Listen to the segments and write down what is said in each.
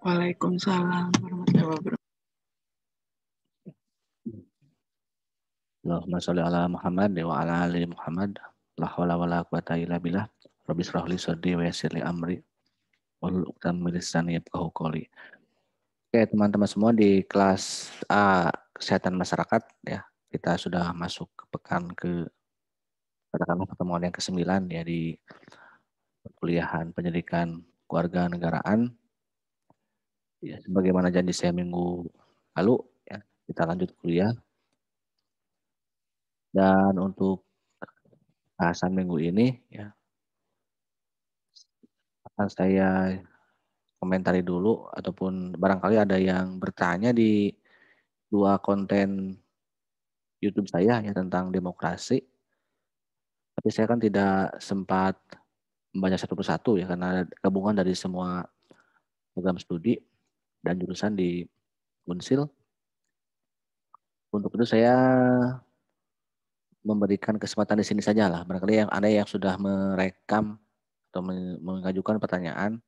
Waalaikumsalam warahmatullahi wabarakatuh. Allahumma sholli ala Muhammad wa ala ali Muhammad. La haula wala quwata illa billah. Rabbi shrah li sadri wa yassir li amri. Wahlul 'uqdatam min lisani yafqahu qawli. Oke, teman-teman semua di kelas A Kesehatan Masyarakat ya. Kita sudah masuk ke pekan katakanlah pertemuan yang ke-9 ya di perkuliahan pendidikan keluarga negaraan. Ya, sebagaimana janji saya minggu lalu ya, kita lanjut kuliah. Dan untuk bahasan minggu ini ya akan saya komentari dulu ataupun barangkali ada yang bertanya di dua konten YouTube saya ya tentang demokrasi. Tapi saya kan tidak sempat membaca satu persatu ya karena gabungan dari semua program studi dan jurusan di Unsil. Untuk itu saya memberikan kesempatan di sini saja lah. Barangkali yang ada yang sudah merekam atau mengajukan pertanyaan.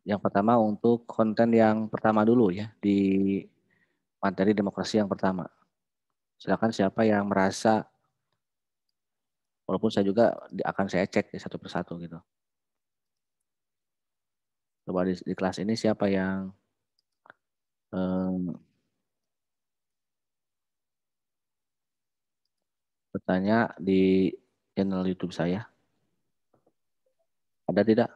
Yang pertama untuk konten yang pertama dulu ya di materi demokrasi yang pertama. Silakan siapa yang merasa, walaupun saya juga akan saya cek ya satu persatu gitu. Coba di kelas ini siapa yang bertanya di channel YouTube saya. Ada tidak?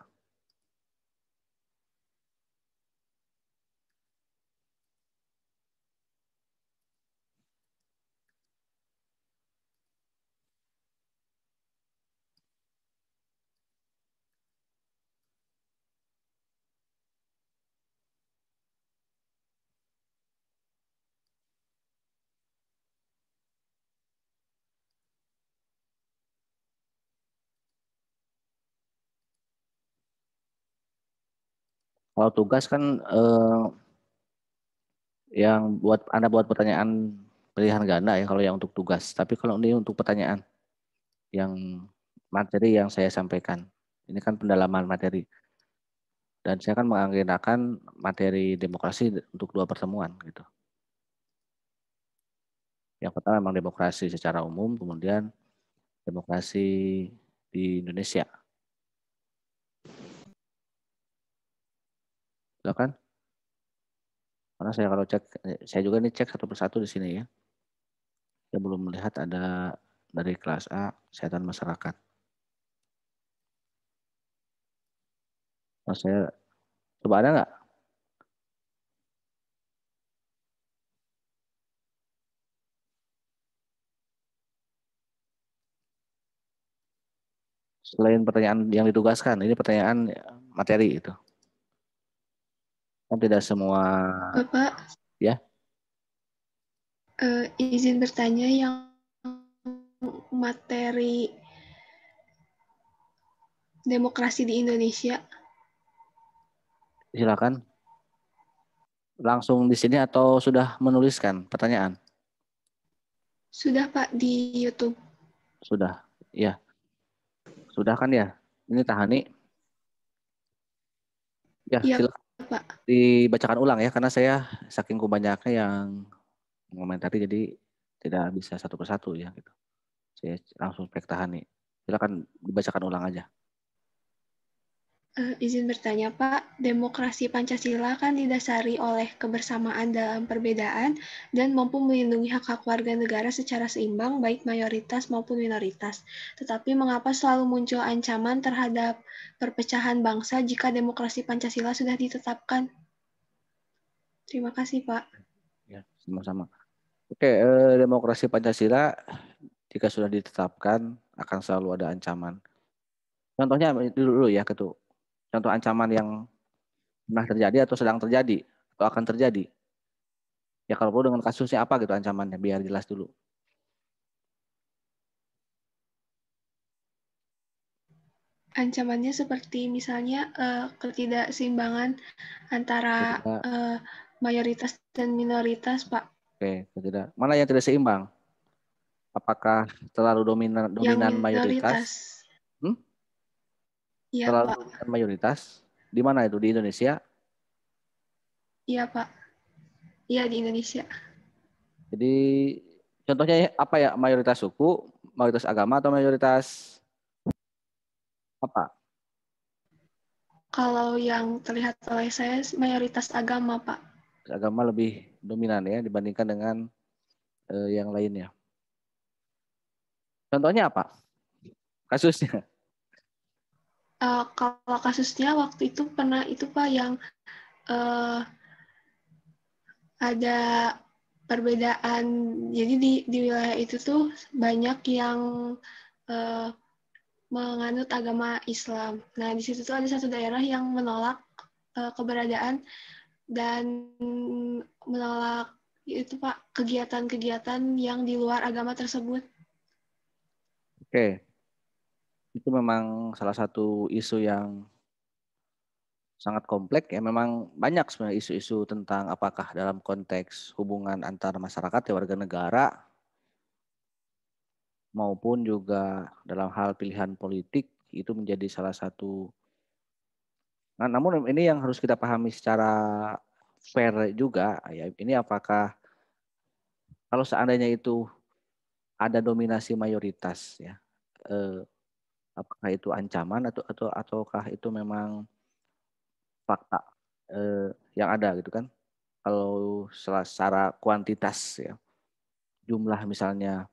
Kalau tugas kan yang Anda buat pertanyaan pilihan ganda ya kalau yang untuk tugas. Tapi kalau ini untuk pertanyaan yang materi yang saya sampaikan. Ini kan pendalaman materi. Dan saya kan mengagendakan materi demokrasi untuk dua pertemuan gitu. Yang pertama memang demokrasi secara umum, kemudian demokrasi di Indonesia. Silakan. Karena saya kalau cek, saya juga nih cek satu persatu di sini ya. Saya belum melihat ada dari kelas A kesehatan masyarakat. Nah, saya coba ada nggak? Selain pertanyaan yang ditugaskan, ini pertanyaan materi itu. Kan tidak semua. Bapak, ya. Izin bertanya yang materi demokrasi di Indonesia. Silakan. Langsung di sini atau sudah menuliskan pertanyaan? Sudah Pak di YouTube. Sudah, ya. Sudah kan ya? Ini Tahani. Ya, Iya, silakan Pak. dibacakan ulang ya, karena saya saking banyaknya yang mengomentari jadi tidak bisa satu persatu ya gitu. Saya langsung cek Tahani. Silakan dibacakan ulang aja. Izin bertanya Pak, demokrasi Pancasila kan didasari oleh kebersamaan dalam perbedaan dan mampu melindungi hak-hak warga negara secara seimbang baik mayoritas maupun minoritas. Tetapi mengapa selalu muncul ancaman terhadap perpecahan bangsa jika demokrasi Pancasila sudah ditetapkan? Terima kasih Pak. Ya, sama-sama. Oke, demokrasi Pancasila jika sudah ditetapkan akan selalu ada ancaman. Contohnya dulu ya, Ketua. Contoh ancaman yang pernah terjadi atau sedang terjadi atau akan terjadi. Ya kalau perlu dengan kasusnya apa gitu ancamannya biar jelas dulu. Ancamannya seperti misalnya ketidakseimbangan antara Tidak, mayoritas dan minoritas, Pak. oke, tidak. Mana yang tidak seimbang? Apakah terlalu dominan Yang mayoritas? minoritas. Iya, Terlalu Pak. dominan mayoritas? Di mana itu? Di Indonesia? Iya, Pak. Iya, di Indonesia. Jadi contohnya apa ya? Mayoritas suku, mayoritas agama, atau mayoritas apa? Kalau yang terlihat oleh saya mayoritas agama, Pak. Agama lebih dominan ya dibandingkan dengan yang lainnya. Contohnya apa? Kasusnya. Kalau kasusnya waktu itu pernah itu Pak yang uh, ada perbedaan. Jadi di wilayah itu tuh banyak yang uh, menganut agama Islam. Nah, di situ tuh ada satu daerah yang menolak keberadaan dan menolak itu Pak kegiatan-kegiatan yang di luar agama tersebut. Oke, itu memang salah satu isu yang sangat kompleks ya. Memang banyak sebenarnya isu-isu tentang apakah dalam konteks hubungan antar masyarakat ya warga negara maupun juga dalam hal pilihan politik itu menjadi salah satu. Nah, namun ini yang harus kita pahami secara fair juga ya. Ini apakah kalau seandainya itu ada dominasi mayoritas ya, eh, apakah itu ancaman ataukah itu memang fakta yang ada gitu kan? Kalau secara kuantitas ya, jumlah misalnya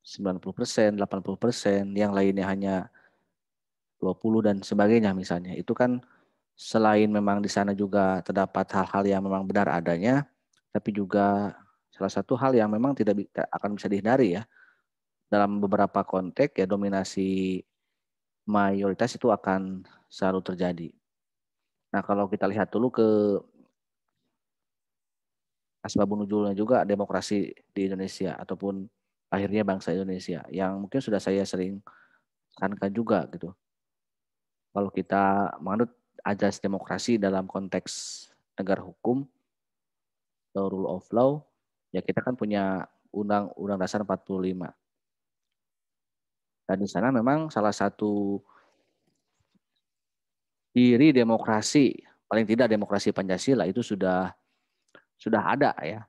90%, 80%, yang lainnya hanya 20 dan sebagainya misalnya. Itu kan selain memang di sana juga terdapat hal-hal yang memang benar adanya, tapi juga salah satu hal yang memang tidak akan bisa dihindari ya. Dalam beberapa konteks ya dominasi mayoritas itu akan selalu terjadi. Nah, kalau kita lihat dulu ke asbabun nuzulnya juga demokrasi di Indonesia ataupun lahirnya bangsa Indonesia yang mungkin sudah saya sering tekankan juga gitu. Kalau kita menganut ajas demokrasi dalam konteks negara hukum atau rule of law, ya kita kan punya Undang-Undang Dasar 45. Dan di sana memang salah satu ciri demokrasi, paling tidak demokrasi Pancasila itu sudah ada ya.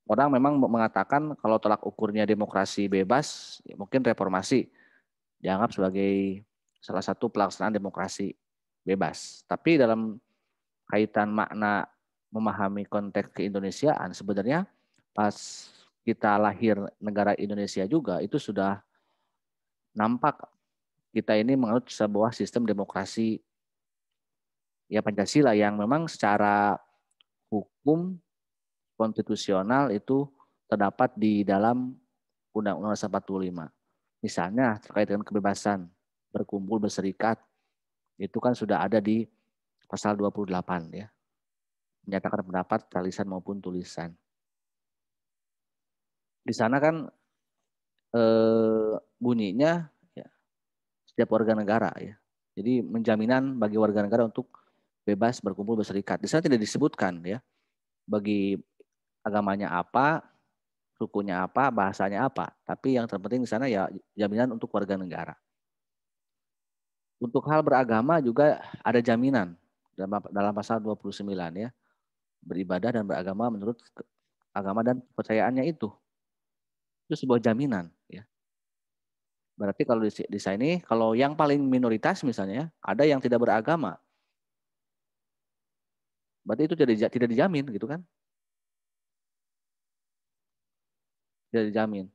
Orang memang mengatakan kalau tolak ukurnya demokrasi bebas, ya mungkin reformasi dianggap sebagai salah satu pelaksanaan demokrasi bebas. Tapi dalam kaitan makna memahami konteks keindonesiaan, sebenarnya pas kita lahir negara Indonesia juga itu sudah nampak kita ini menganut sebuah sistem demokrasi ya Pancasila yang memang secara hukum konstitusional itu terdapat di dalam Undang-Undang 45. Misalnya terkait dengan kebebasan berkumpul, berserikat, itu kan sudah ada di pasal 28 ya. Menyatakan pendapat lisan maupun tulisan. Di sana kan bunyinya ya, setiap warga negara ya. Jadi menjaminan bagi warga negara untuk bebas berkumpul berserikat. Di sana tidak disebutkan ya bagi agamanya apa, sukunya apa, bahasanya apa. Tapi yang terpenting di sana ya jaminan untuk warga negara. Untuk hal beragama juga ada jaminan dalam pasal 29 ya. Beribadah dan beragama menurut agama dan kepercayaannya itu. Itu sebuah jaminan ya. Berarti kalau di sini kalau yang paling minoritas misalnya ada yang tidak beragama. Berarti itu tidak dijamin gitu kan? Tidak dijamin.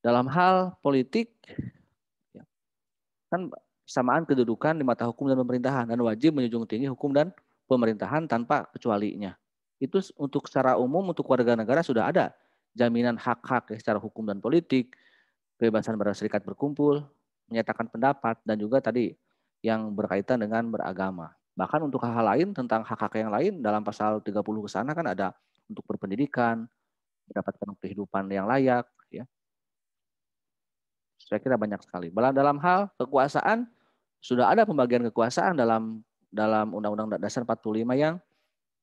Dalam hal politik ya, kan samaan kedudukan di mata hukum dan pemerintahan dan wajib menjunjung tinggi hukum dan pemerintahan tanpa kecualinya. Itu untuk secara umum untuk warga negara sudah ada jaminan hak-hak secara hukum dan politik, kebebasan berserikat berkumpul, menyatakan pendapat, dan juga tadi yang berkaitan dengan beragama. Bahkan untuk hal-hal lain tentang hak-hak yang lain dalam pasal 30 ke sana kan ada untuk berpendidikan, mendapatkan kehidupan yang layak, ya. Saya kira banyak sekali. Dalam hal kekuasaan sudah ada pembagian kekuasaan dalam Undang-Undang Dasar 45 yang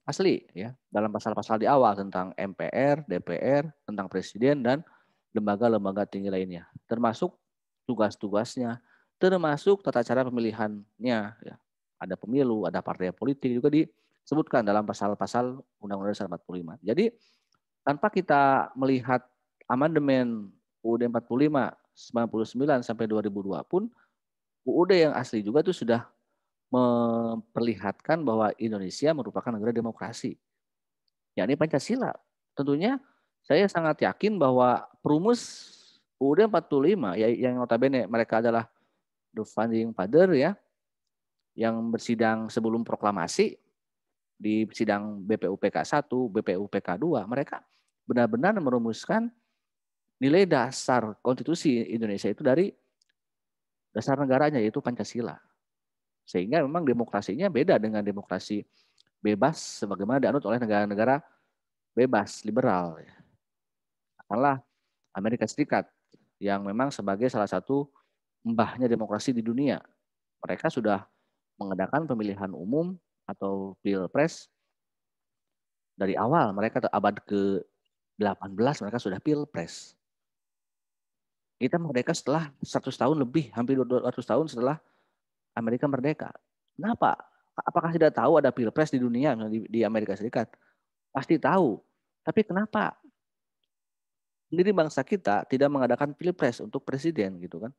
asli ya, dalam pasal-pasal di awal tentang MPR, DPR, tentang presiden dan lembaga-lembaga tinggi lainnya, termasuk tugas-tugasnya, termasuk tata cara pemilihannya ya. Ada pemilu, ada partai politik juga disebutkan dalam pasal-pasal Undang-Undang Dasar 45. Jadi tanpa kita melihat amandemen UUD 45 99 sampai 2002 pun UUD yang asli juga itu sudah memperlihatkan bahwa Indonesia merupakan negara demokrasi, yakni Pancasila. Tentunya saya sangat yakin bahwa perumus UUD 45 yang notabene mereka adalah the founding father ya, yang bersidang sebelum proklamasi di sidang BPUPK 1, BPUPK 2, mereka benar-benar merumuskan nilai dasar konstitusi Indonesia itu dari dasar negaranya yaitu Pancasila. Sehingga memang demokrasinya beda dengan demokrasi bebas sebagaimana dianut oleh negara-negara bebas, liberal. Katakanlah Amerika Serikat yang memang sebagai salah satu mbahnya demokrasi di dunia. Mereka sudah mengadakan pemilihan umum atau pilpres dari awal. Mereka abad ke-18 mereka sudah pilpres. Kita merdeka setelah 100 tahun lebih, hampir 200 tahun setelah Amerika merdeka. Kenapa? Apakah tidak tahu ada pilpres di dunia, di Amerika Serikat? Pasti tahu. Tapi kenapa sendiri bangsa kita tidak mengadakan pilpres untuk presiden gitu kan?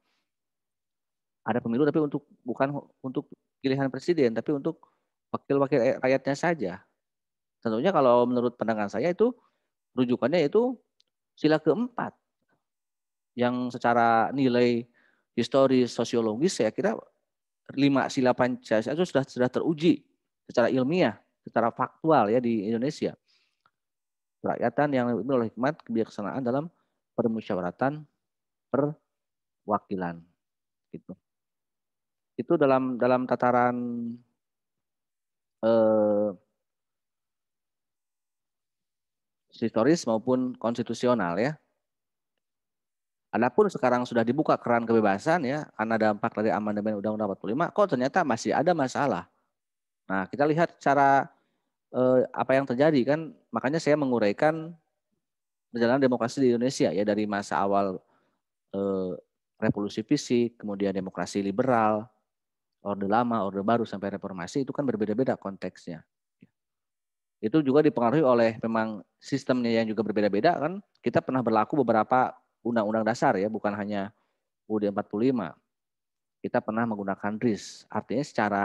Ada pemilu tapi bukan untuk pilihan presiden, tapi untuk wakil-wakil rakyatnya saja. Tentunya kalau menurut pandangan saya itu rujukannya itu sila keempat yang secara nilai historis sosiologis saya kira 5 sila Pancasila itu sudah teruji secara ilmiah, secara faktual ya di Indonesia. Kerakyatan yang dipimpin oleh hikmat kebijaksanaan dalam permusyawaratan perwakilan gitu. Itu dalam tataran historis maupun konstitusional ya. Adapun sekarang sudah dibuka keran kebebasan ya karena dampak dari amandemen Undang-Undang 45, kok ternyata masih ada masalah. Nah, kita lihat cara apa yang terjadi kan, makanya saya menguraikan perjalanan demokrasi di Indonesia ya dari masa awal revolusi fisik, kemudian demokrasi liberal, orde lama, orde baru sampai reformasi itu kan berbeda-beda konteksnya. Itu juga dipengaruhi oleh memang sistemnya yang juga berbeda-beda kan. Kita pernah berlaku beberapa undang-undang dasar ya, bukan hanya UUD 45. Kita pernah menggunakan RIS. Artinya secara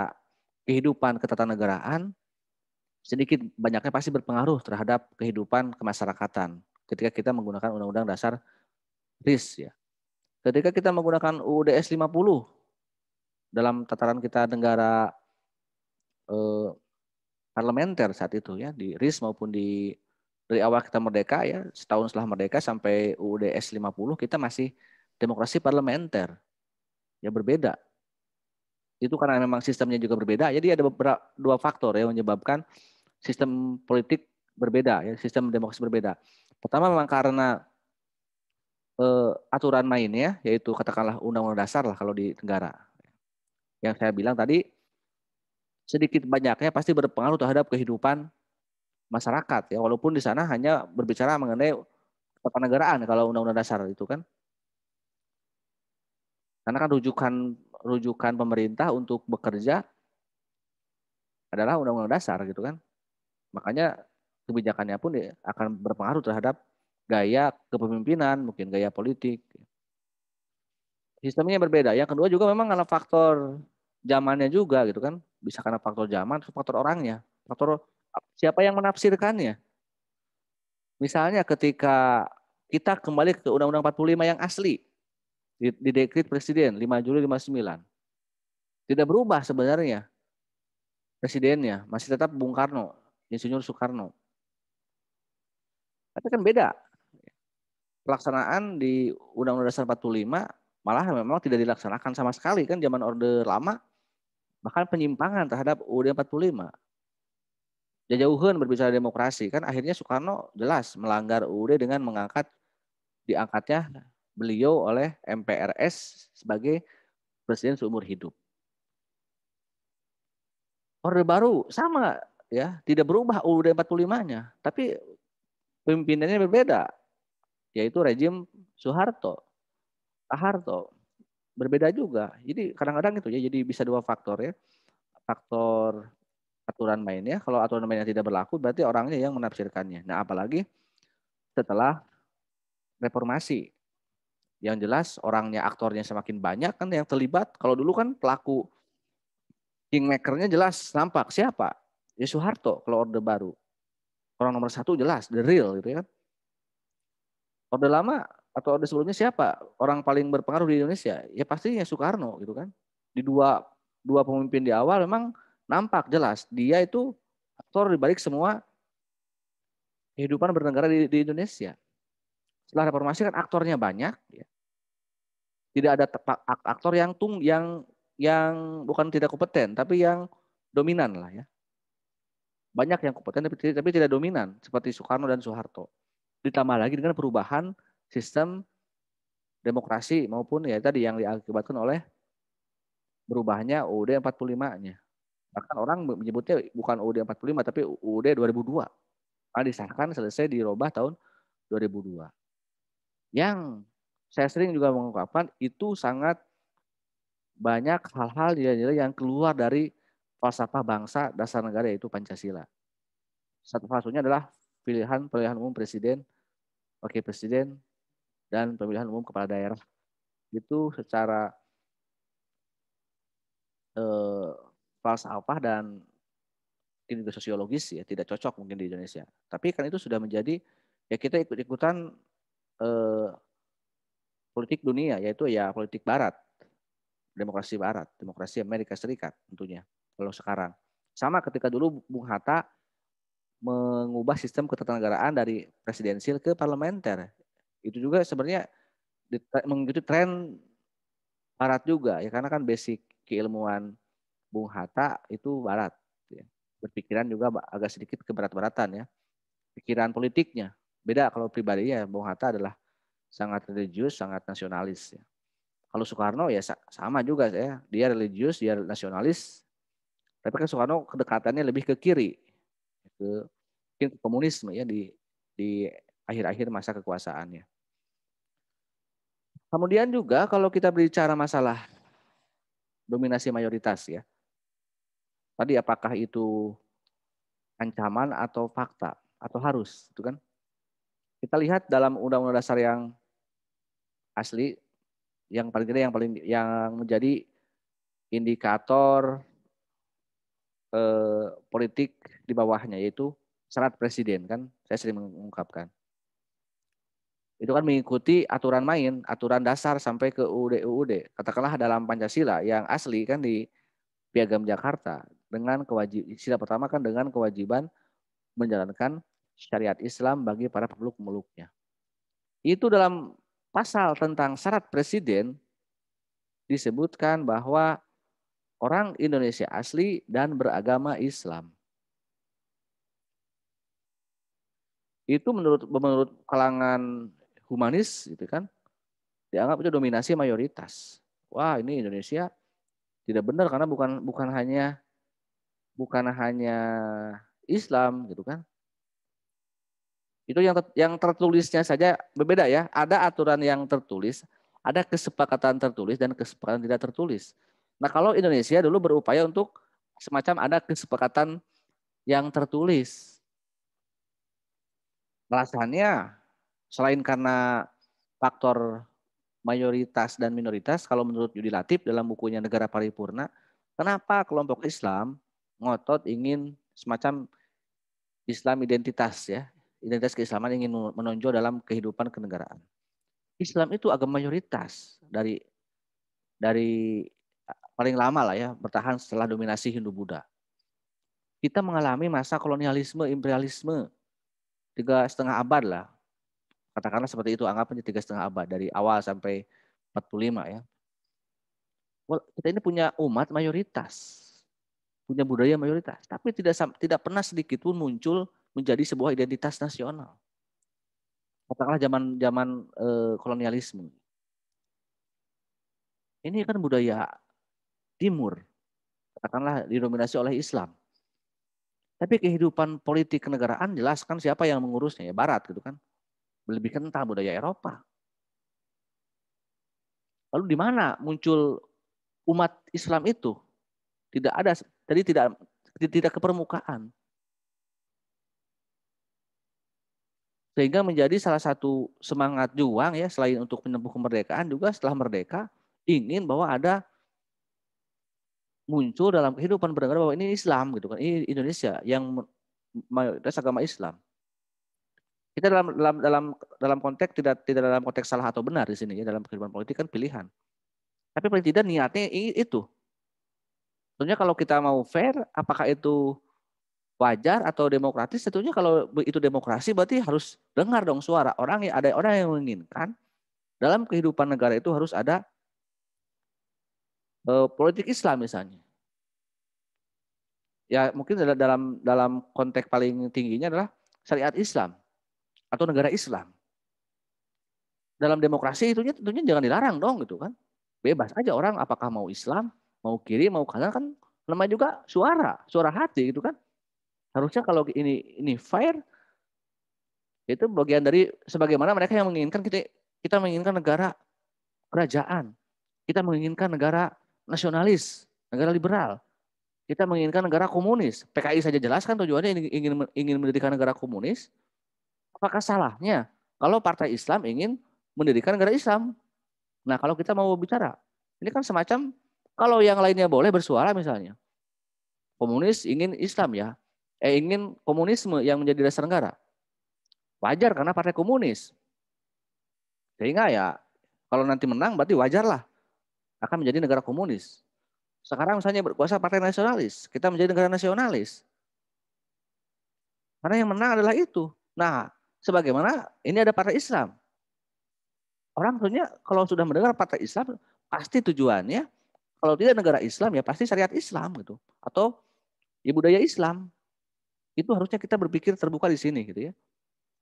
kehidupan ketatanegaraan sedikit banyaknya pasti berpengaruh terhadap kehidupan kemasyarakatan ketika kita menggunakan undang-undang dasar RIS ya. Ketika kita menggunakan UUD 50 dalam tataran kita negara parlementer saat itu ya di RIS maupun dari awal kita merdeka ya setahun setelah merdeka sampai UUD 50 kita masih demokrasi parlementer ya berbeda. Itu karena memang sistemnya juga berbeda. Jadi ada dua faktor yang menyebabkan sistem politik berbeda ya, sistem demokrasi berbeda. Pertama memang karena aturan mainnya yaitu katakanlah undang-undang dasar lah kalau di negara. Yang saya bilang tadi sedikit banyaknya pasti berpengaruh terhadap kehidupan masyarakat ya walaupun di sana hanya berbicara mengenai ketatanegaraan kalau undang-undang dasar itu kan. Karena kan rujukan pemerintah untuk bekerja adalah undang-undang dasar gitu kan. Makanya kebijakannya pun akan berpengaruh terhadap gaya kepemimpinan, mungkin gaya politik. Sistemnya berbeda. Yang kedua juga memang karena faktor zamannya juga gitu kan. Bisa karena faktor zaman, faktor orangnya. Faktor siapa yang menafsirkannya. Misalnya ketika kita kembali ke Undang-Undang 45 yang asli. Di dekret Presiden 5 Juli 59. Tidak berubah sebenarnya presidennya. Masih tetap Bung Karno, Insinyur Soekarno. Tapi kan beda. Pelaksanaan di Undang-Undang Dasar 45 malah memang tidak dilaksanakan sama sekali kan zaman Orde Lama. Bahkan penyimpangan terhadap UUD 45. Jauhan berbicara demokrasi kan akhirnya Soekarno jelas melanggar UUD dengan diangkatnya beliau oleh MPRS sebagai presiden seumur hidup. Orde Baru sama ya, tidak berubah UUD 45-nya, tapi pimpinannya berbeda, yaitu rejim Soeharto. Harto berbeda juga. Jadi kadang-kadang itu ya jadi bisa dua faktor ya. Faktor aturan mainnya. Kalau aturan mainnya tidak berlaku, berarti orangnya yang menafsirkannya. Nah, apalagi setelah reformasi. Yang jelas orangnya, aktornya semakin banyak kan yang terlibat. Kalau dulu kan pelaku kingmakernya jelas nampak. Siapa? Ya Soeharto kalau Orde Baru. Orang nomor satu jelas, the real gitu ya kan. Orde Lama atau Orde sebelumnya siapa? Orang paling berpengaruh di Indonesia? Ya pastinya Soekarno gitu kan. Di dua pemimpin di awal memang nampak jelas dia itu aktor di balik semua kehidupan bernegara di Indonesia. Setelah reformasi kan aktornya banyak, ya. Tidak ada aktor yang bukan tidak kompeten, tapi yang dominan lah ya. Banyak yang kompeten tapi tidak dominan seperti Soekarno dan Soeharto. Ditambah lagi dengan perubahan sistem demokrasi maupun ya tadi yang diakibatkan oleh berubahnya UUD 45-nya. Bahkan orang menyebutnya bukan UUD 45 tapi UUD 2002. Karena disahkan selesai dirubah tahun 2002. Yang saya sering juga mengungkapkan itu sangat banyak hal-hal nilai-nilai yang keluar dari falsafah bangsa dasar negara yaitu Pancasila. Satu satunya adalah pemilihan umum presiden, wakil presiden, dan pemilihan umum kepala daerah. Itu secara falsafah dan mungkin juga sosiologis ya tidak cocok mungkin di Indonesia. Tapi kan itu sudah menjadi ya kita ikut-ikutan politik dunia yaitu ya politik barat, demokrasi Amerika Serikat tentunya kalau sekarang. Sama ketika dulu Bung Hatta mengubah sistem ketatanegaraan dari presidensil ke parlementer. Itu juga sebenarnya mengikuti tren barat juga ya karena kan basic keilmuan Bung Hatta itu barat ya. Berpikiran juga agak sedikit keberat-beratan ya. Pikiran politiknya beda kalau pribadi ya Bung Hatta adalah sangat religius, sangat nasionalis ya. Kalau Soekarno ya sama juga ya, dia religius, dia nasionalis. Tapi kan Soekarno kedekatannya lebih ke kiri, ke komunisme ya di akhir-akhir masa kekuasaannya. Kemudian juga kalau kita berbicara masalah dominasi mayoritas ya. Tadi apakah itu ancaman atau fakta atau harus, itu kan? Kita lihat dalam Undang-Undang Dasar yang asli, yang paling tidak yang menjadi indikator politik di bawahnya yaitu syarat presiden kan, saya sering mengungkapkan. Itu kan mengikuti aturan main, aturan dasar sampai ke UUD. Katakanlah dalam Pancasila yang asli kan di Piagam Jakarta dengan kewajiban sila pertama kan dengan kewajiban menjalankan syariat Islam bagi para pemeluk-pemeluknya. Itu dalam pasal tentang syarat presiden disebutkan bahwa orang Indonesia asli dan beragama Islam. Itu menurut kalangan humanis gitu kan dianggap itu dominasi mayoritas. Wah, ini Indonesia tidak benar karena bukan hanya Islam gitu kan. Itu yang tertulisnya saja berbeda ya. Ada aturan yang tertulis, ada kesepakatan tertulis dan kesepakatan tidak tertulis. Nah, kalau Indonesia dulu berupaya untuk semacam ada kesepakatan yang tertulis. Alasannya selain karena faktor mayoritas dan minoritas, kalau menurut Yudi Latif dalam bukunya Negara Paripurna, kenapa kelompok Islam ngotot ingin semacam Islam identitas ya, identitas keislaman ingin menonjol dalam kehidupan kenegaraan. Islam itu agama mayoritas dari paling lama lah ya, bertahan setelah dominasi Hindu-Buddha. Kita mengalami masa kolonialisme, imperialisme 3,5 abad lah. Katakanlah seperti itu, anggapnya 3,5 abad dari awal sampai 45 ya. Kita ini punya umat mayoritas, punya budaya mayoritas, tapi tidak pernah sedikit pun muncul menjadi sebuah identitas nasional. Katakanlah zaman kolonialisme. Ini kan budaya Timur, katakanlah didominasi oleh Islam. Tapi kehidupan politik kenegaraan jelas kan siapa yang mengurusnya ya Barat gitu kan. Lebih kental budaya Eropa. Lalu di mana muncul umat Islam itu? Tidak ada. Jadi tidak ke permukaan. Sehingga menjadi salah satu semangat juang ya, selain untuk menempuh kemerdekaan juga setelah merdeka ingin bahwa ada muncul dalam kehidupan bernegara bahwa ini Islam gitu kan, ini Indonesia yang mayoritas agama Islam. Kita dalam konteks tidak dalam konteks salah atau benar di sini ya, dalam kehidupan politik kan pilihan. Tapi paling tidak niatnya itu. Tentunya kalau kita mau fair, apakah itu wajar atau demokratis? Tentunya kalau itu demokrasi berarti harus dengar dong suara orang, ya ada orang yang menginginkan dalam kehidupan negara itu harus ada politik Islam misalnya. Ya mungkin dalam konteks paling tingginya adalah syariat Islam atau negara Islam. Dalam demokrasi itu tentunya jangan dilarang dong gitu kan. Bebas aja orang apakah mau Islam, mau kiri, mau kanan kan namanya juga suara hati gitu kan. Harusnya kalau ini fair itu bagian dari sebagaimana mereka yang menginginkan kita menginginkan negara kerajaan. Kita menginginkan negara nasionalis, negara liberal. Kita menginginkan negara komunis. PKI saja jelaskan tujuannya ingin mendirikan negara komunis. Apakah salahnya kalau Partai Islam ingin mendirikan negara Islam? Nah, kalau kita mau bicara, ini kan semacam kalau yang lainnya boleh bersuara misalnya. Komunis ingin Islam ya. Ingin komunisme yang menjadi dasar negara. Wajar karena partai komunis. Sehingga ya kalau nanti menang berarti wajar lah akan menjadi negara komunis. Sekarang misalnya berkuasa partai nasionalis, kita menjadi negara nasionalis. Karena yang menang adalah itu. Nah, sebagaimana ini ada partai Islam. Orang tentunya kalau sudah mendengar partai Islam, pasti tujuannya kalau tidak negara Islam ya pasti syariat Islam gitu. Atau ya budaya Islam. Itu harusnya kita berpikir terbuka di sini gitu ya.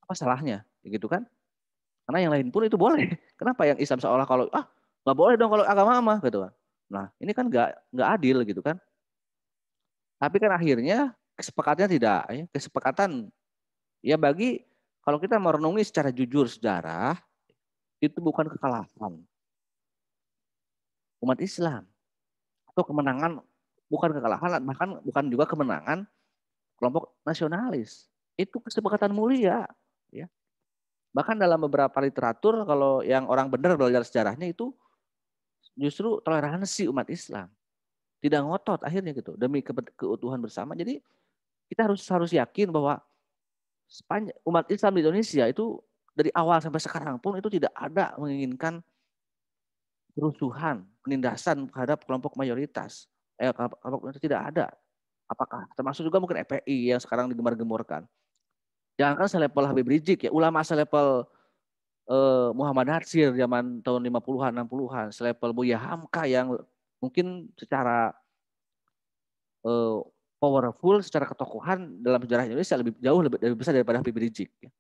Apa salahnya gitu kan? Karena yang lain pun itu boleh. Kenapa yang Islam seolah kalau nggak boleh dong kalau agama mah gitu kan. Nah, ini kan nggak adil gitu kan. Tapi kan akhirnya kesepakatannya tidak ya. Kesepakatan ya bagi kalau kita merenungi secara jujur sejarah itu bukan kekalahan umat Islam atau kemenangan, bukan kekalahan bahkan bukan juga kemenangan kelompok nasionalis. Itu kesepakatan mulia ya. Bahkan dalam beberapa literatur kalau yang orang benar belajar sejarahnya itu justru toleransi umat Islam. Tidak ngotot akhirnya gitu demi keutuhan bersama. Jadi kita harus yakin bahwa umat Islam di Indonesia itu dari awal sampai sekarang pun itu tidak ada menginginkan kerusuhan, penindasan terhadap kelompok mayoritas. Kelompok mayoritas tidak ada. Apakah termasuk juga mungkin FPI yang sekarang digemar-gemborkan. Jangan kan selevel Habib Rizik ya, ulama selevel Muhammad Natsir zaman tahun 50-an, 60-an, selevel Buya Hamka yang mungkin secara powerful, secara ketokohan dalam sejarah Indonesia lebih besar daripada Habib Rizik. Ya.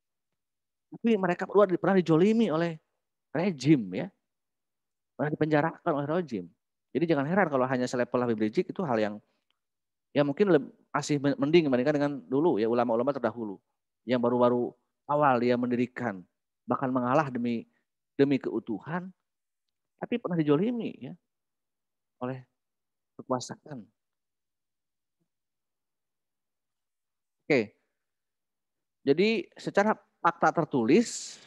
Tapi mereka pernah dijolimi oleh rejim ya, pernah dipenjarakan oleh rejim. Jadi jangan heran kalau hanya selevel Habib Rizik itu hal yang ya mungkin masih mending dibandingkan dengan dulu ya ulama-ulama terdahulu yang baru-baru awal dia mendirikan bahkan mengalah demi keutuhan tapi pernah dijolimi ya oleh kekuasaan. Oke. Jadi secara fakta tertulis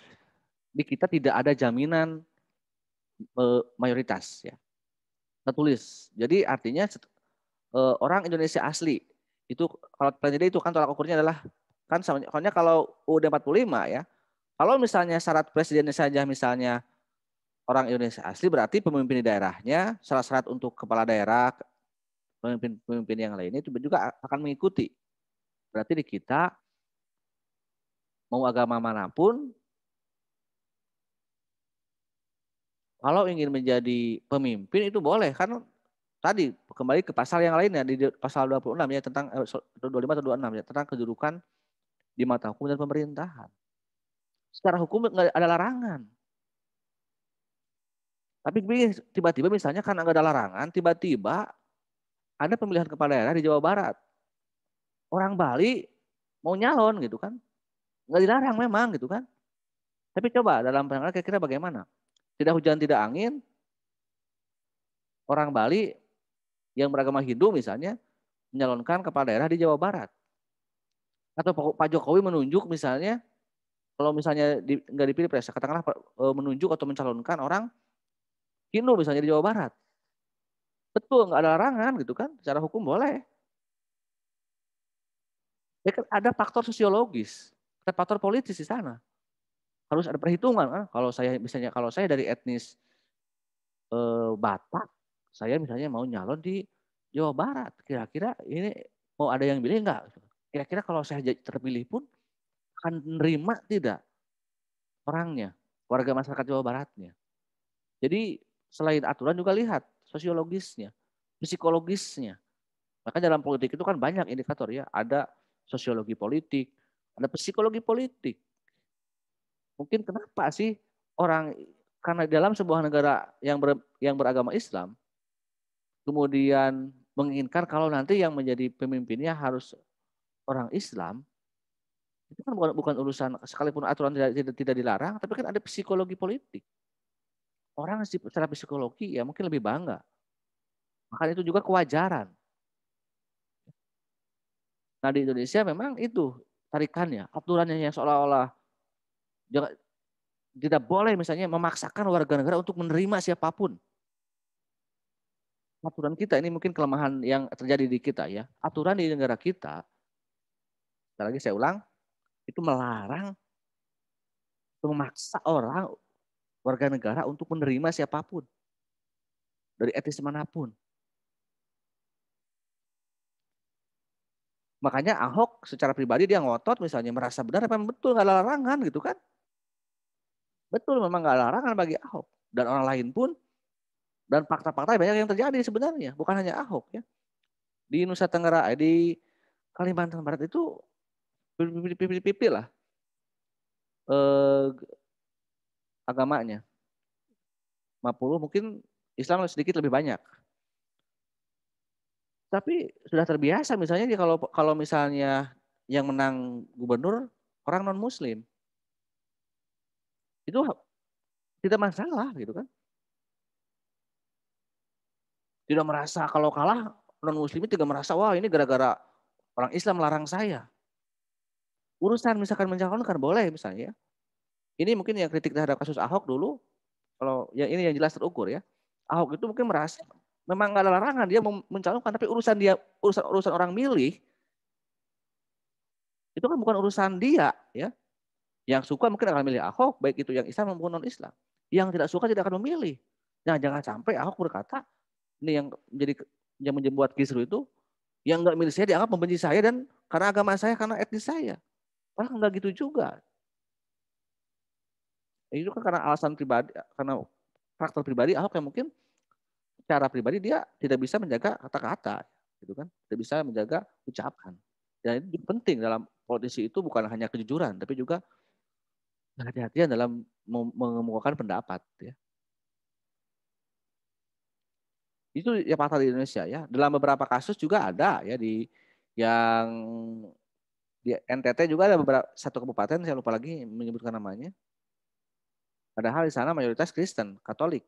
di kita tidak ada jaminan mayoritas ya. Tertulis. Jadi artinya orang Indonesia asli itu kalau presiden itu kan tolak ukurnya adalah kan soalnya kalau UUD 45 ya. Kalau misalnya syarat presidennya saja misalnya orang Indonesia asli berarti pemimpin di daerahnya syarat-syarat untuk kepala daerah pemimpin yang lainnya itu juga akan mengikuti. Berarti di kita mau agama manapun kalau ingin menjadi pemimpin itu boleh kan tadi kembali ke pasal yang lainnya di pasal 26 ya tentang 25 atau 26 ya tentang kedudukan di mata hukum dan pemerintahan. Secara hukum nggak ada larangan. Tapi tiba-tiba misalnya kan nggak ada larangan, tiba-tiba ada pemilihan kepala daerah di Jawa Barat. Orang Bali mau nyalon gitu kan. Nggak dilarang memang gitu kan. Tapi coba dalam pandangan kira-kira bagaimana? Tidak hujan, tidak angin, orang Bali yang beragama Hindu misalnya, menyalonkan kepala daerah di Jawa Barat. Atau Pak Jokowi menunjuk misalnya, kalau misalnya nggak dipilih presiden, katakanlah menunjuk atau mencalonkan orang Indo misalnya di Jawa Barat. Betul, nggak ada larangan gitu kan, secara hukum boleh. Ya kan ada faktor sosiologis, ada faktor politis di sana. Harus ada perhitungan kan. Kalau saya misalnya dari etnis Batak, saya misalnya mau nyalon di Jawa Barat, kira-kira ini mau ada yang pilih nggak? Kira-kira kalau saya terpilih pun akan menerima tidak orangnya, warga masyarakat Jawa Baratnya. Jadi selain aturan juga lihat sosiologisnya, psikologisnya. Maka dalam politik itu kan banyak indikator ya. Ada sosiologi politik, ada psikologi politik. Mungkin kenapa sih orang, karena dalam sebuah negara yang beragama Islam, kemudian menginginkan kalau nanti yang menjadi pemimpinnya harus orang Islam, itu kan bukan urusan, sekalipun aturan tidak dilarang, tapi kan ada psikologi politik. Orang secara psikologi ya mungkin lebih bangga. Maka itu juga kewajaran. Nah di Indonesia memang itu tarikannya, aturannya yang seolah-olah tidak boleh misalnya memaksakan warga negara untuk menerima siapapun. Aturan kita ini mungkin kelemahan yang terjadi di kita ya. Aturan di negara kita, sekali lagi saya ulang, itu melarang, memaksa orang, warga negara untuk menerima siapapun. Dari etnis manapun. Makanya Ahok secara pribadi dia ngotot misalnya merasa benar apa betul nggak ada larangan gitu kan. Betul memang nggak ada larangan bagi Ahok. Dan orang lain pun, dan fakta-fakta banyak yang terjadi sebenarnya. Bukan hanya Ahok ya. Di Nusa Tenggara, di Kalimantan Barat itu pipi lah agamanya. 50 mungkin Islam sedikit lebih banyak. Tapi sudah terbiasa misalnya kalau misalnya yang menang gubernur orang non muslim. Itu tidak masalah gitu kan. Tidak merasa kalau kalah non muslim tidak merasa wah ini gara-gara orang Islam larang saya. Urusan misalkan mencalonkan boleh misalnya. Ini mungkin yang kritik terhadap kasus Ahok dulu, kalau yang ini yang jelas terukur ya. Ahok itu mungkin merasa memang nggak ada larangan dia mencalonkan, tapi urusan orang milih itu kan bukan urusan dia ya. Yang suka mungkin akan milih Ahok, baik itu yang Islam maupun non Islam. Yang tidak suka tidak akan memilih. Nah jangan sampai Ahok berkata ini yang membuat kisru itu, yang nggak milih saya dianggap membenci saya dan karena agama saya, karena etnis saya. Wah nggak gitu juga. Itu kan karena alasan pribadi, karena faktor pribadi Ahok yang mungkin secara pribadi dia tidak bisa menjaga kata-kata, gitu kan? Tidak bisa menjaga ucapan. Dan itu penting dalam politisi itu bukan hanya kejujuran, tapi juga hati-hatian dalam mengemukakan pendapat. Ya. Itu ya fakta di Indonesia ya. Dalam beberapa kasus juga ada ya yang di NTT juga ada beberapa satu kabupaten saya lupa lagi menyebutkan namanya. Padahal di sana mayoritas Kristen, Katolik.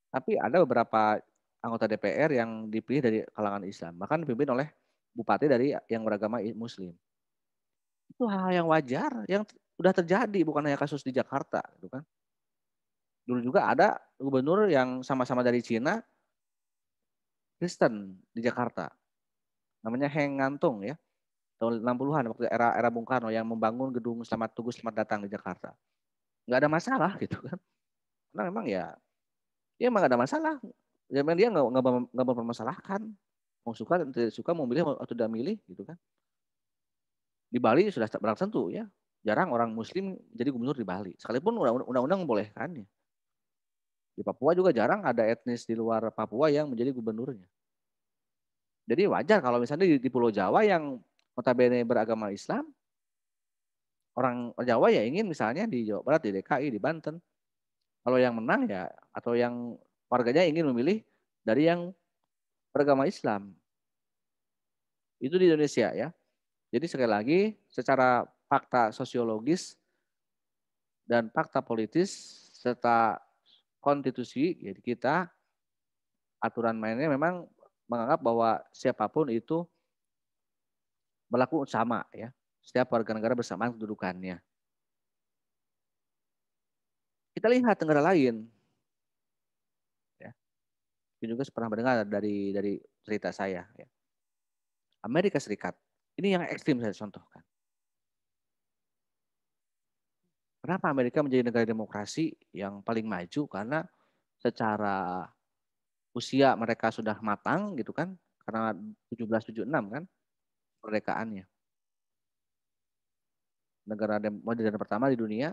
Tapi ada beberapa anggota DPR yang dipilih dari kalangan Islam, bahkan dipimpin oleh bupati dari yang beragama Muslim. Itu hal yang wajar, yang sudah terjadi, bukan hanya kasus di Jakarta, gitu kan. Dulu juga ada gubernur yang sama-sama dari Cina, Kristen di Jakarta, namanya Heng Ngantung ya, tahun 60-an waktu era Bung Karno yang membangun gedung Selamat Tugu Selamat Datang di Jakarta. Nggak ada masalah gitu kan, karena memang ya emang nggak ada masalah. Ya, memang dia nggak mempermasalahkan, mau suka dan tidak suka, mau milih atau tidak milih gitu kan. Di Bali sudah barang tentu ya, jarang orang Muslim jadi gubernur di Bali, sekalipun undang-undang membolehkannya. Di Papua juga jarang ada etnis di luar Papua yang menjadi gubernurnya. Jadi wajar kalau misalnya di Pulau Jawa yang notabene beragama Islam, orang Jawa ya ingin misalnya di Jawa Barat, di DKI, di Banten, kalau yang menang ya, atau yang warganya ingin memilih dari yang beragama Islam. Itu di Indonesia ya. Jadi sekali lagi secara fakta sosiologis dan fakta politis serta konstitusi, jadi kita aturan mainnya memang menganggap bahwa siapapun itu berlaku sama ya. Setiap warga negara bersamaan kedudukannya. Kita lihat negara lain, ya. Ini juga pernah mendengar dari cerita saya. Ya. Amerika Serikat, ini yang ekstrim saya contohkan. Kenapa Amerika menjadi negara demokrasi yang paling maju? Karena secara usia mereka sudah matang gitu kan, karena 1776 kan perdekaannya. Negara modern pertama di dunia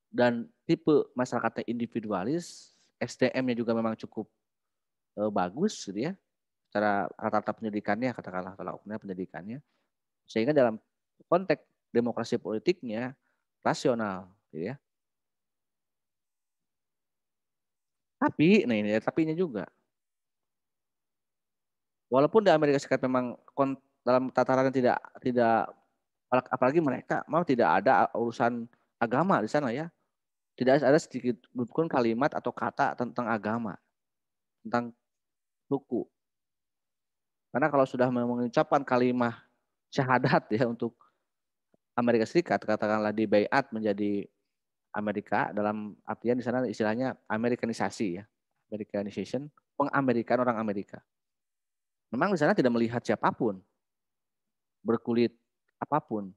dan tipe masyarakatnya individualis, SDM-nya juga memang cukup bagus gitu ya. Secara rata-rata pendidikannya katakanlah kalau pendidikannya sehingga dalam konteks demokrasi politiknya rasional gitu ya. Tapi nah ini tapinya juga. Walaupun di Amerika Serikat memang dalam tataran tidak tidak apalagi mereka mau tidak ada urusan agama di sana ya. Tidak ada sedikit pun kalimat atau kata tentang agama, tentang suku. Karena kalau sudah mengucapkan kalimat syahadat ya untuk Amerika Serikat, katakanlah di Bayat menjadi Amerika dalam artian di sana istilahnya Amerikanisasi ya, Americanization, pengamerikan orang Amerika. Memang di sana tidak melihat siapapun, berkulit apapun,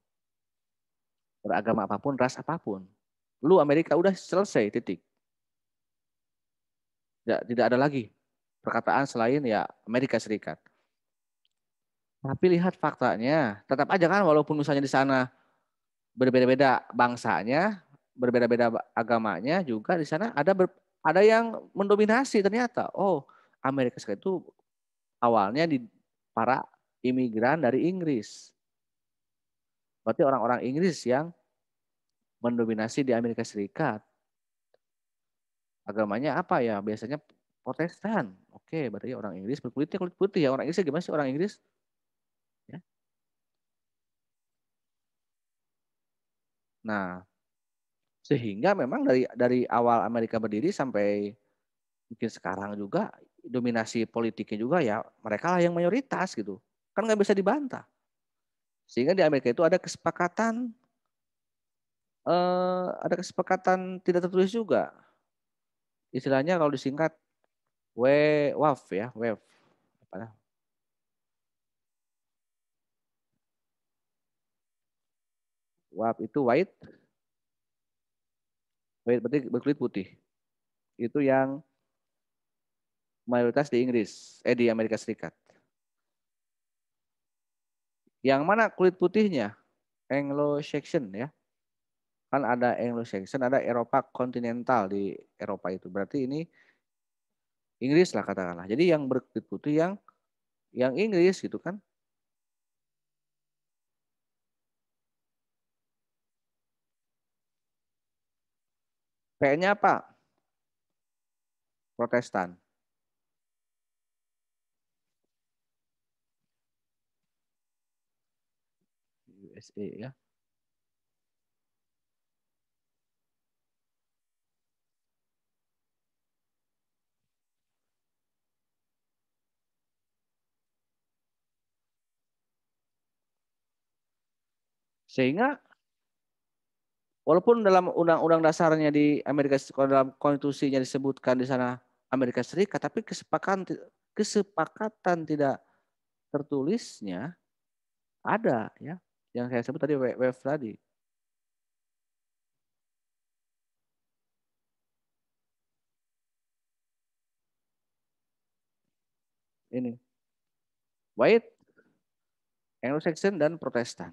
beragama apapun, ras apapun. Lu Amerika udah selesai titik. Tidak ada lagi perkataan selain ya Amerika Serikat. Tapi lihat faktanya, tetap aja kan walaupun misalnya di sana berbeda-beda bangsanya, berbeda-beda agamanya juga di sana ada yang mendominasi ternyata. Oh, Amerika Serikat itu awalnya di para imigran dari Inggris. Berarti orang-orang Inggris yang mendominasi di Amerika Serikat. Agamanya apa ya? Biasanya Protestan. Oke, berarti orang Inggris berkulitnya kulit putih ya. Orang Inggris gimana sih orang Inggris? Ya. Nah, sehingga memang dari awal Amerika berdiri sampai mungkin sekarang juga dominasi politiknya juga ya mereka lah yang mayoritas gitu. Kan nggak bisa dibantah. Sehingga di Amerika itu ada kesepakatan tidak tertulis juga. Istilahnya kalau disingkat WWAF ya, WAF. Apa? WAF itu white berarti berkulit putih. Itu yang mayoritas di Inggris, di Amerika Serikat. Yang mana kulit putihnya? Anglo-Saxon ya. Kan ada Anglo-Saxon, ada Eropa kontinental di Eropa itu. Berarti ini Inggris lah katakanlah. Jadi yang berkulit putih yang Inggris gitu kan. Kayaknya apa? Protestan. USA ya. Sehingga walaupun dalam undang-undang dasarnya di Amerika dalam konstitusinya disebutkan di sana Amerika Serikat, tapi kesepakatan tidak tertulisnya ada ya. Yang saya sebut tadi WWF tadi. Ini White, Anglo-Saxon dan Protestan.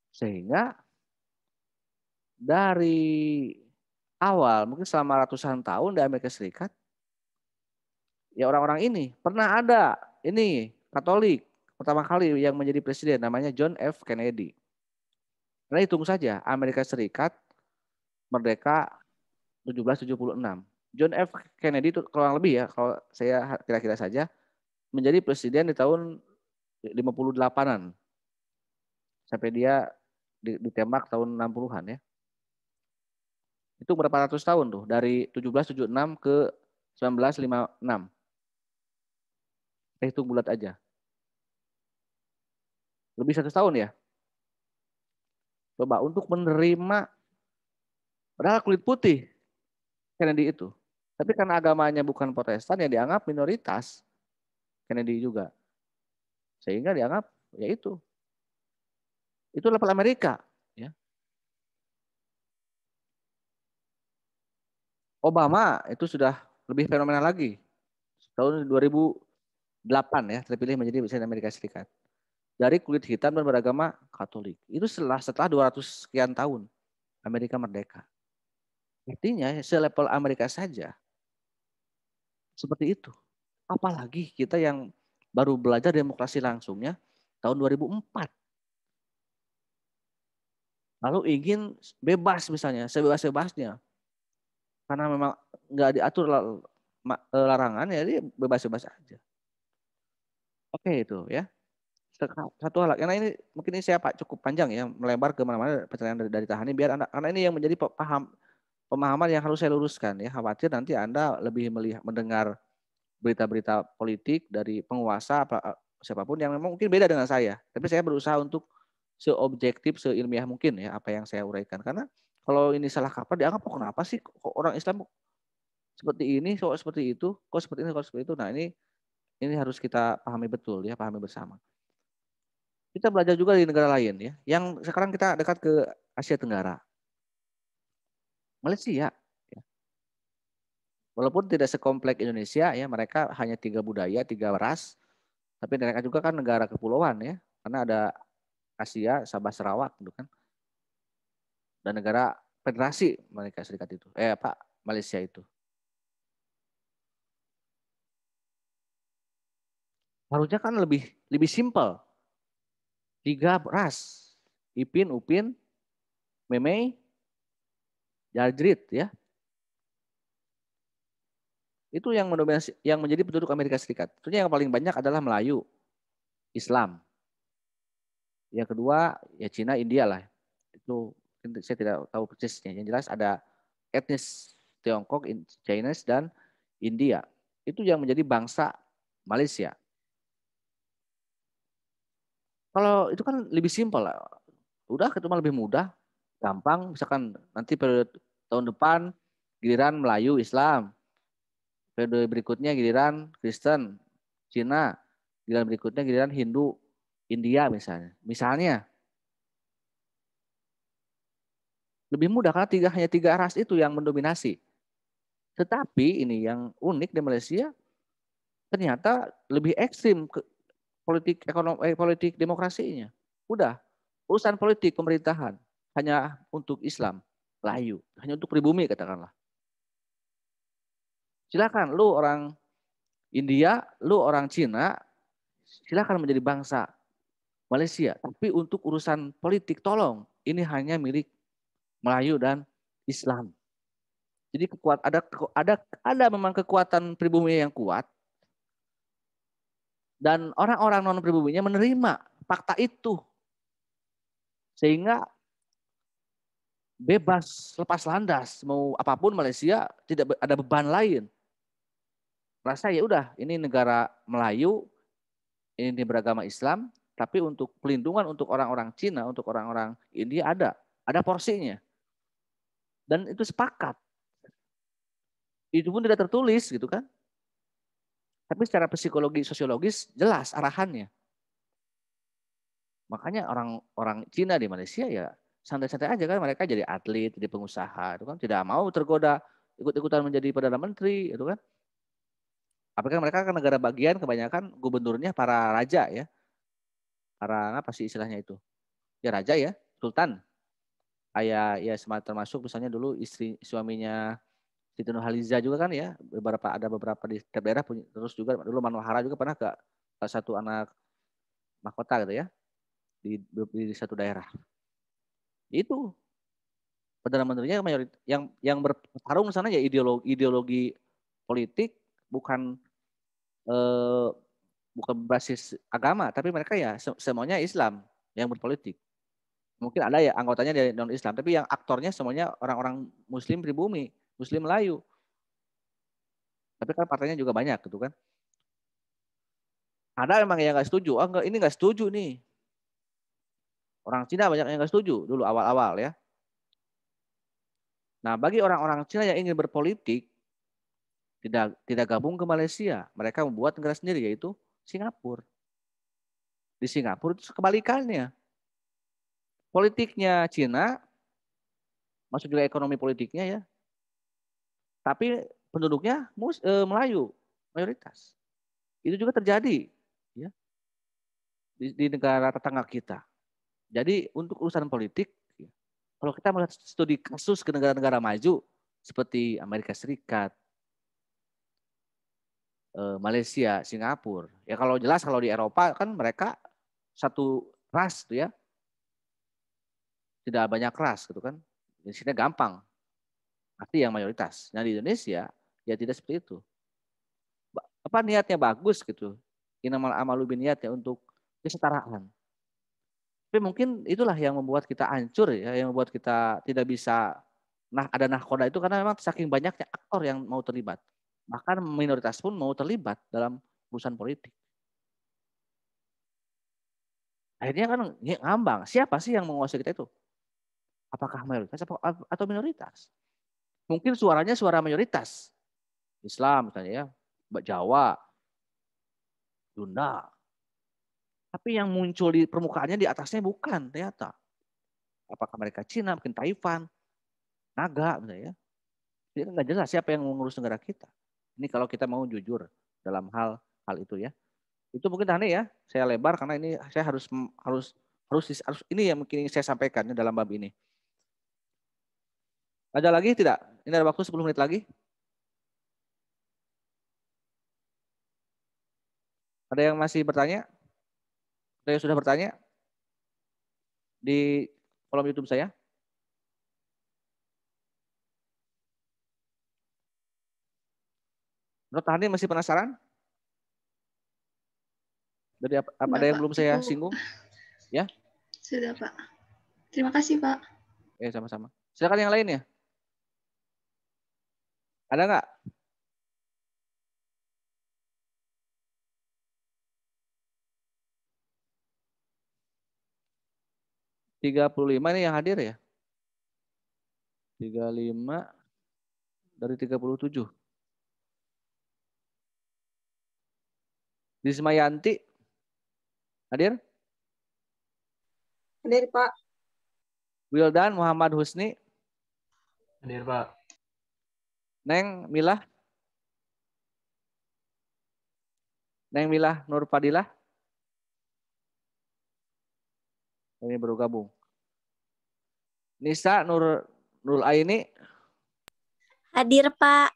Sehingga dari awal mungkin selama ratusan tahun di Amerika Serikat ya orang-orang ini pernah ada ini Katolik pertama kali yang menjadi presiden namanya John F. Kennedy. Nah, hitung saja Amerika Serikat merdeka 1776. John F. Kennedy itu kurang lebih ya kalau saya kira-kira saja menjadi presiden di tahun 58-an sampai dia ditembak tahun 60-an ya. Itu berapa ratus tahun tuh dari 1776 ke 1956. Hitung bulat aja. Lebih 100 tahun ya. Coba untuk menerima, padahal kulit putih Kennedy itu. Tapi karena agamanya bukan Protestan, ya dianggap minoritas Kennedy juga. Sehingga dianggap ya itu level Amerika. Ya. Obama itu sudah lebih fenomenal lagi. Tahun 2008 ya terpilih menjadi Presiden Amerika Serikat. Dari kulit hitam dan beragama Katolik. Itu setelah 200 sekian tahun Amerika merdeka. Artinya selevel Amerika saja seperti itu. Apalagi kita yang baru belajar demokrasi langsungnya tahun 2004. Lalu ingin bebas misalnya, sebebas-bebasnya. Karena memang nggak diatur larangan, ya dia bebas-bebas aja. Oke itu ya. Satu hal, karena ini mungkin ini saya cukup panjang ya, melebar ke mana-mana pertanyaan dari Tahani, biar karena ini yang menjadi pemahaman yang harus saya luruskan ya. Khawatir nanti Anda lebih mendengar berita-berita politik dari penguasa siapapun yang memang mungkin beda dengan saya. Tapi saya berusaha untuk seobjektif, seilmiah mungkin ya apa yang saya uraikan. Karena kalau ini salah kaprah dianggap kok kenapa sih kok orang Islam seperti ini, kok seperti itu, kok seperti ini, kok seperti itu. Nah ini harus kita pahami betul ya, pahami bersama. Kita belajar juga di negara lain ya. Yang sekarang kita dekat ke Asia Tenggara. Malaysia ya. Walaupun tidak sekompleks Indonesia ya, mereka hanya 3 budaya, 3 ras, tapi mereka juga kan negara kepulauan ya, karena ada Asia, Sabah, Sarawak gitu kan. Dan negara federasi Amerika Serikat itu. Malaysia itu. Harusnya kan lebih simpel. 3 ras. Ipin, Upin, Memei, Jadrit ya. Itu yang mendominasi, yang menjadi penduduk Amerika Serikat. Tentunya yang paling banyak adalah Melayu, Islam. Yang kedua ya Cina, India lah. Itu saya tidak tahu persisnya. Yang jelas ada etnis Tiongkok, Chinese dan India. Itu yang menjadi bangsa Malaysia. Kalau itu kan lebih simpel lah. Udah itu lebih mudah, gampang. Misalkan nanti periode tahun depan giliran Melayu, Islam. Periode berikutnya giliran Kristen, Cina. Giliran berikutnya giliran Hindu, India misalnya. Misalnya. Lebih mudah karena hanya 3 ras itu yang mendominasi. Tetapi ini yang unik di Malaysia, ternyata lebih ekstrim ke politik demokrasinya. Udah, urusan politik pemerintahan hanya untuk Islam, Melayu, hanya untuk pribumi katakanlah. Silakan lu orang India, lu orang Cina, silakan menjadi bangsa Malaysia. Tapi untuk urusan politik tolong, ini hanya milik Melayu dan Islam. Jadi ada memang kekuatan pribumi yang kuat, dan orang-orang non pribuminya menerima fakta itu, sehingga bebas lepas landas mau apapun Malaysia, tidak ada beban lain. Rasa ya udah ini negara Melayu, ini beragama Islam, tapi untuk pelindungan untuk orang-orang Cina, untuk orang-orang India ada porsinya, dan itu sepakat. Itu pun tidak tertulis gitu kan. Tapi secara psikologi sosiologis jelas arahannya. Makanya orang Cina di Malaysia ya santai-santai aja kan, mereka jadi atlet, jadi pengusaha, itu kan tidak mau tergoda ikut-ikutan menjadi perdana menteri, itu kan. Apalagi mereka kan negara bagian, kebanyakan gubernurnya para raja ya, para apa sih istilahnya itu? Ya raja ya, sultan. Ayah ya termasuk misalnya dulu suaminya Siti Nurhaliza juga kan ya, ada beberapa di daerah punya, terus juga dulu Manohara juga pernah ke salah satu anak mahkota gitu ya di satu daerah. Itu perdana menterinya yang bertarung sana ya ideologi politik, bukan eh, bukan berbasis agama, tapi mereka ya semuanya Islam yang berpolitik. Mungkin ada ya anggotanya dari non Islam, tapi yang aktornya semuanya orang-orang Muslim pribumi, Muslim Melayu. Tapi kan partainya juga banyak gitu kan. Ada memang yang nggak setuju. Oh, enggak, ini nggak setuju nih. Orang Cina banyak yang nggak setuju dulu awal-awal ya. Nah, bagi orang-orang Cina yang ingin berpolitik, tidak gabung ke Malaysia, mereka membuat negara sendiri yaitu Singapura. Di Singapura itu kebalikannya. Politiknya Cina, masuk juga ekonomi politiknya ya, tapi penduduknya Melayu mayoritas. Itu juga terjadi ya di negara tetangga kita. Jadi untuk urusan politik, ya, kalau kita melihat studi kasus ke negara-negara maju seperti Amerika Serikat, Malaysia, Singapura, ya kalau jelas kalau di Eropa kan mereka satu ras tuh ya, tidak banyak ras gitu kan. Di sini gampang, pasti yang mayoritas. Nah di Indonesia ya tidak seperti itu. Apa niatnya bagus gitu. Inamal amalu niatnya untuk kesetaraan. Tapi mungkin itulah yang membuat kita hancur ya, yang membuat kita tidak bisa ada nahkoda itu karena memang saking banyaknya aktor yang mau terlibat. Bahkan minoritas pun mau terlibat dalam urusan politik. Akhirnya kan ngambang, siapa sih yang menguasai kita itu? Apakah mayoritas atau minoritas? Mungkin suaranya suara mayoritas. Islam misalnya ya, Jawa, Sunda. Tapi yang muncul di permukaannya di atasnya bukan ternyata. Apakah mereka Cina, mungkin Taiwan, Naga misalnya ya. Jadi nggak jelas siapa yang mengurus negara kita. Ini kalau kita mau jujur dalam hal itu ya. Itu mungkin aneh ya. Saya lebar karena ini saya harus ini yang mungkin saya sampaikan dalam bab ini. Ada lagi tidak? Ini ada waktu 10 menit lagi. Ada yang masih bertanya? Ada yang sudah bertanya di kolom YouTube saya? Menurut Hani masih penasaran? Dari ada Enggak, yang Pak. belum saya Itu singgung? Ya? sudah, Pak. Terima kasih, Pak. Sama-sama. Silakan yang lain ya. Ada nggak? 35 nih yang hadir ya? 35 dari 37. Dismayanti hadir? Hadir, Pak. Wildan Muhammad Husni. Hadir, Pak. Neng Milah. Neng Milah Nur Fadilah. Ini baru gabung. Nisa Nurul Aini. Hadir, Pak.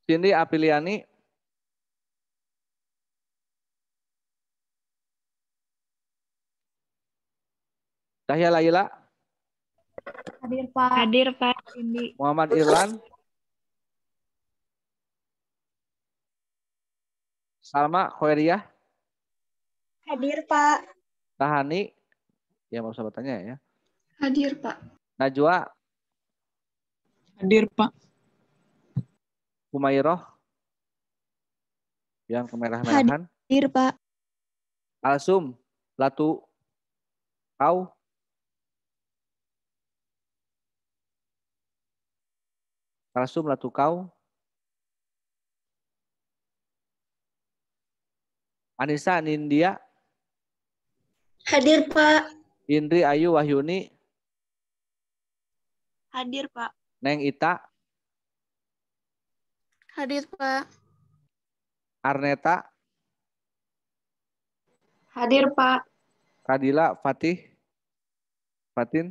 Cindy Apiliani. Cahya Laila. Hadir, Pak. Hadir, Pak Cindy. Muhammad Irlan. Salma Khoiriyah. Hadir, Pak. Tahani. Ya mau saya bertanya ya. Hadir, Pak. Najwa. Hadir, Pak. Humairoh. Yang kemerah-merahan. Hadir, Pak. Alsum. Latu. Kau. Alsum Latu Kau. Anissa Nindya. Hadir, Pak. Indri Ayu Wahyuni. Hadir, Pak. Neng Ita. Hadir, Pak. Arneta. Hadir, Pak. Kadila Fatih. Fatin.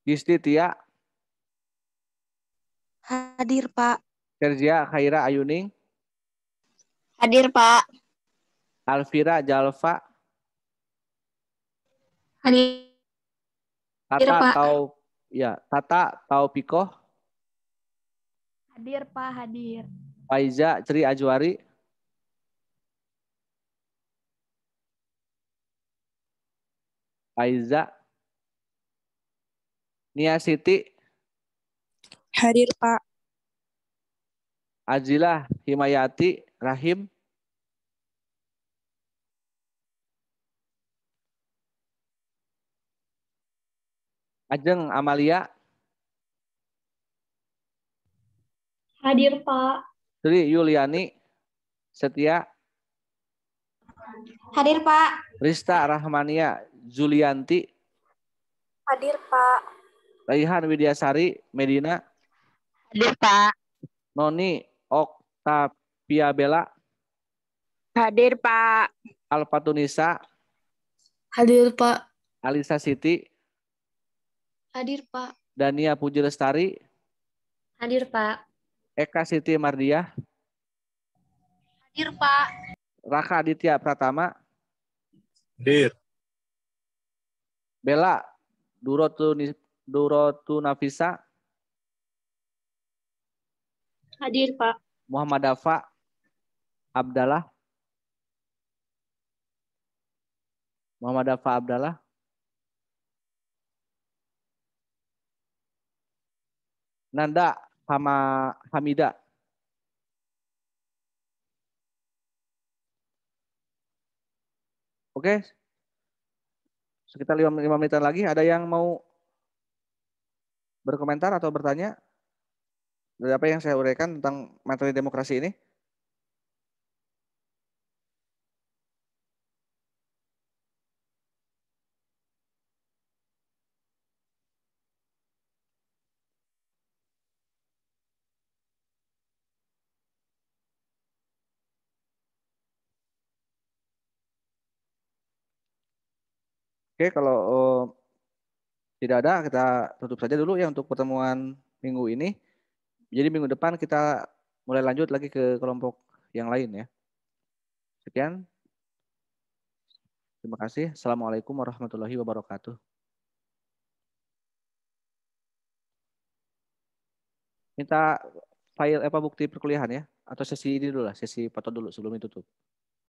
Gisti Tia. Hadir, Pak. Sergia Khaira Ayuning. Hadir, Pak. Alvira Jalfa. Hadir, Tata Pak. Tata Taupiko. Hadir, Pak, hadir. Faiza Ceri Ajwari. Faiza. Nia Siti. Hadir, Pak. Azilah Himayati Rahim. Ajeng Amalia. Hadir, Pak. Sri Yuliani Setia. Hadir, Pak. Rista Rahmania Julianti. Hadir, Pak. Raihan Widyasari Medina. Hadir, Pak. Noni Oktavia Bella. Hadir, Pak. Alfatunisa. Hadir, Pak. Alisa Siti. Hadir, Pak. Dania Puji Lestari. Hadir, Pak. Eka Siti Mardiah. Hadir, Pak. Raka Aditya Pratama. Hadir. Bella Durotu Nafisa. Hadir, Pak. Muhammad Dafa Abdallah. Muhammad Dafa Abdallah. Nanda Hamida. Oke. Sekitar 5 menitan lagi. Ada yang mau berkomentar atau bertanya dari apa yang saya uraikan tentang materi demokrasi ini? Oke, kalau tidak ada, kita tutup saja dulu ya untuk pertemuan minggu ini. Jadi minggu depan kita mulai lanjut lagi ke kelompok yang lain ya. Sekian. Terima kasih. Assalamualaikum warahmatullahi wabarakatuh. Minta file bukti perkuliahan ya, atau sesi ini dulu lah, sesi foto dulu sebelum ditutup.